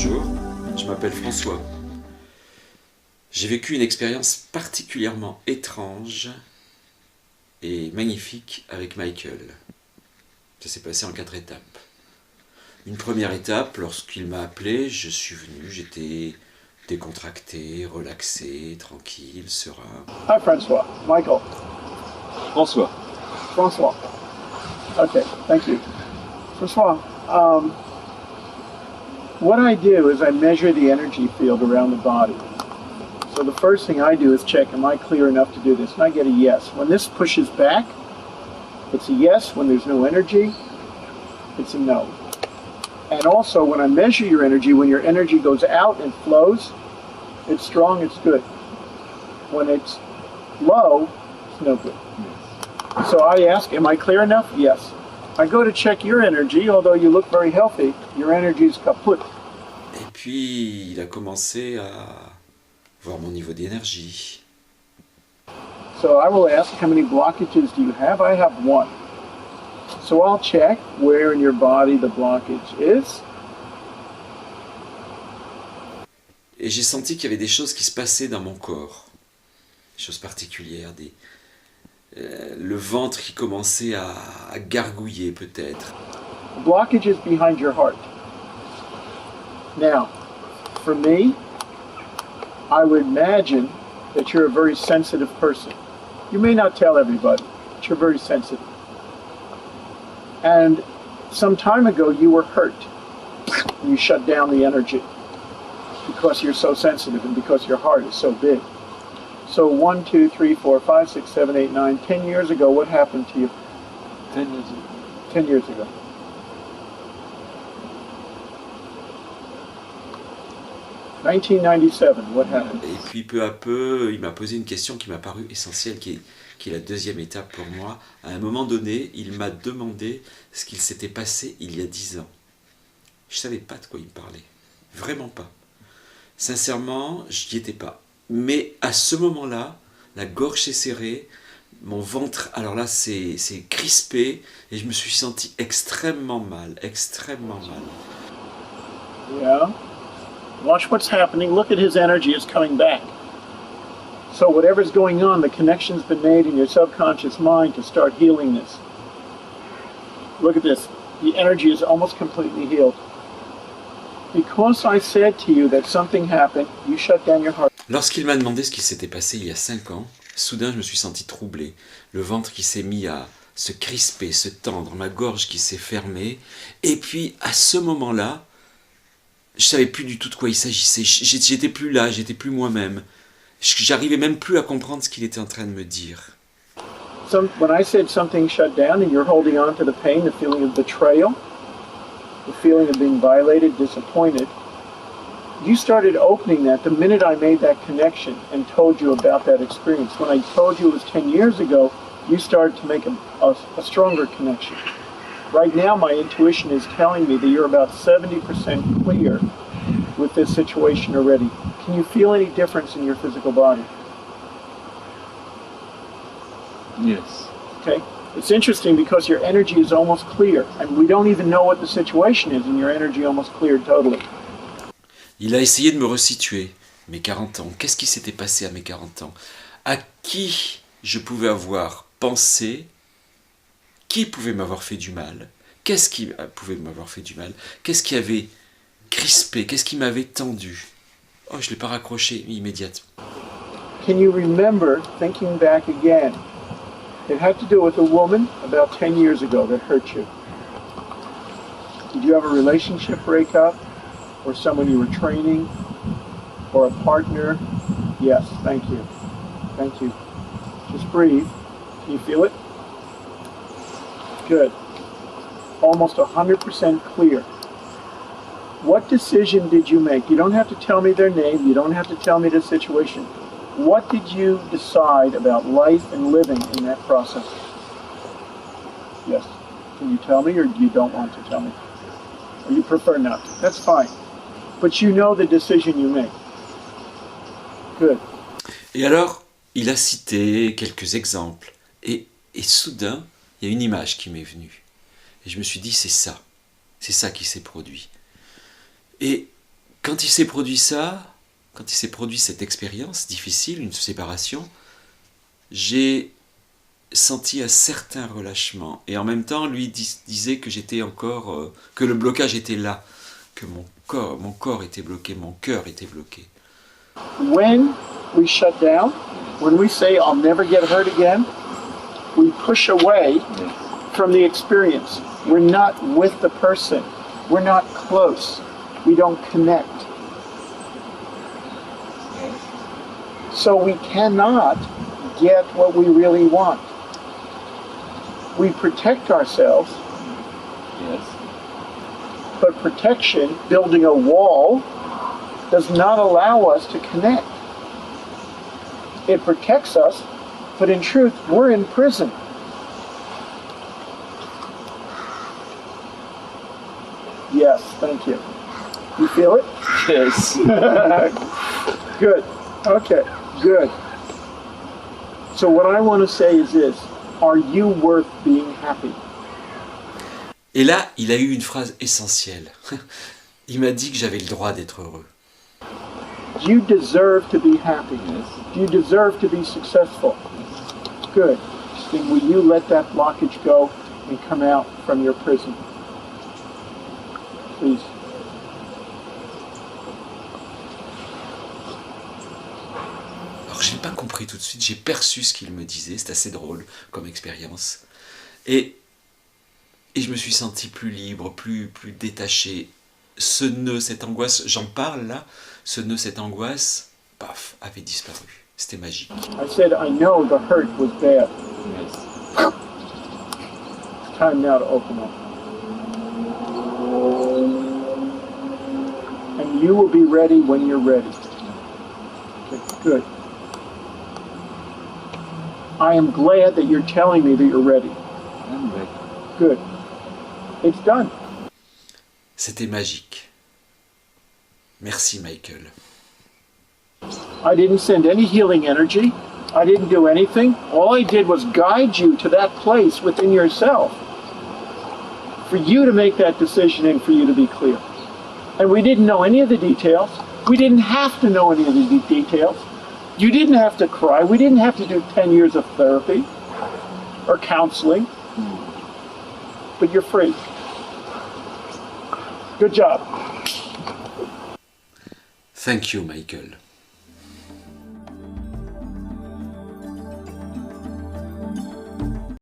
Bonjour, je m'appelle François. J'ai vécu une expérience particulièrement étrange et magnifique avec Michael. Ça s'est passé en 4 étapes. Une première étape, lorsqu'il m'a appelé, je suis venu, j'étais décontracté, relaxé, tranquille, serein. Hi, Francois. Michael. François. Francois. Okay, thank you. Francois, what I do is I measure the energy field around the body. So the first thing I do is check, am I clear enough to do this? And I get a yes. When this pushes back, it's a yes. When there's no energy, it's a no. And also, when I measure your energy, when your energy goes out and flows, it's strong, it's good. When it's low, it's no good. So I ask, am I clear enough? Yes. I go to check your energy, although you look very healthy, your energy is kaput. Et puis, il a commencé à voir mon niveau d'énergie. So I will ask, how many blockages do you have? I have one. So I'll check where in your body the blockage is. Et j'ai senti qu'il y avait des choses qui se passaient dans mon corps. Des choses particulières, le ventre qui commençait à gargouiller peut-être. The blockage is behind your heart. Now, for me, I would imagine that you're a very sensitive person. You may not tell everybody, but you're very sensitive. And some time ago you were hurt. You shut down the energy because you're so sensitive and because your heart is so big. So 1, 2, 3, 4, 5, 6, 7, 8, 9, 10 years ago, what happened to you? 10 years ago. 10 years ago. 1997, what happened? Et puis peu à peu, il m'a posé une question qui m'a paru essentielle, qui est la deuxième étape pour moi. À un moment donné, il m'a demandé ce qu'il s'était passé il y a 10 ans. Je ne savais pas de quoi il me parlait. Vraiment pas. Sincèrement, je n'y étais pas. Mais à ce moment-là, la gorge s'est serrée, mon ventre, alors là, c'est crispé, et je me suis senti extrêmement mal, extrêmement mal. Yeah. Watch what's happening. Look at his energy is coming back. So whatever's going on, the connection's been made in your subconscious mind to start healing this. Look at this. The energy is almost completely healed. Because I said to you that something happened, you shut down your heart. Lorsqu'il m'a demandé ce qui s'était passé il y a 5 ans, soudain je me suis senti troublé. Le ventre qui s'est mis à se crisper, se tendre, ma gorge qui s'est fermée. Et puis à ce moment-là, je savais plus du tout de quoi il s'agissait. J'étais plus là, j'étais plus moi-même. J'arrivais même plus à comprendre ce qu'il était en train de me dire. When I said something shut down and you're holding on to the pain, the feeling of betrayal, the feeling of being violated, disappointed, you started opening that the minute I made that connection and told you about that experience. When I told you it was 10 years ago, you started to make a stronger connection. Right now, my intuition is telling me that you're about 70% clear with this situation already. Can you feel any difference in your physical body? Yes. Okay. It's interesting because your energy is almost clear, and we don't even know what the situation is, and your energy almost cleared totally. Il a essayé de me resituer. Mes 40 ans, qu'est-ce qui s'était passé à mes 40 ans? À qui je pouvais avoir pensé? Qui pouvait m'avoir fait du mal? Qu'est-ce qui pouvait m'avoir fait du mal? Qu'est-ce qui avait crispé? Qu'est-ce qui m'avait tendu? Oh, je ne l'ai pas raccroché immédiatement. Can you remember thinking back again? It had to do with a woman about 10 years ago that hurt you. Did you have a relationship breakup? Or someone you were training? Or a partner? Yes, thank you. Thank you. Just breathe. Can you feel it? Good. Almost 100% clear. What decision did you make? You don't have to tell me their name. You don't have to tell me the situation. What did you decide about life and living in that process? Yes. Can you tell me, or you don't want to tell me? Or you prefer not to? That's fine. But you know the decision you make. Good. Et alors, il a cité quelques exemples. Et soudain, il y a une image qui m'est venue. Et je me suis dit, c'est ça qui s'est produit. Et Quand il s'est produit ça, quand il s'est produit cette expérience difficile, une séparation, j'ai senti un certain relâchement. Et en même temps, lui disait que j'étais encore, que le blocage était là, que mon corps était bloqué, mon cœur était bloqué. When we shut down, when we say, I'll never get hurt again, we push away Yes. from the experience. We're not with the person. We're not close. We don't connect. Yes. So we cannot get what we really want. We protect ourselves, Yes. but protection, building a wall, does not allow us to connect. It protects us, but in truth, we're in prison. Yes, thank you. You feel it? Yes. Good. Okay, good. So what I want to say is this. Are you worth being happy? Et là, il a eu une phrase essentielle. Il m'a dit que j'avais le droit d'être heureux. Do you deserve to be happy? Yes. Do you deserve to be successful? Good. Then will you let that blockage go and come out from your prison? Please. Alors j'ai pas compris tout de suite, j'ai perçu ce qu'il me disait, c'est assez drôle comme expérience. Et je me suis senti plus libre, plus détaché. Ce nœud, cette angoisse, j'en parle là, ce nœud, cette angoisse, paf, avait disparu. C'était magique. I said, I know the hurt was bad. Yes. It's time now to open up. And you will be ready when you're ready. Okay, good. I am glad that you're telling me that you're ready. I'm ready. Good. It's done. C'était magique. Merci Michael. I didn't send any healing energy. I didn't do anything. All I did was guide you to that place within yourself for you to make that decision and for you to be clear. And we didn't know any of the details. We didn't have to know any of the details. You didn't have to cry. We didn't have to do 10 years of therapy or counseling. But you're free. Good job. Thank you Michael.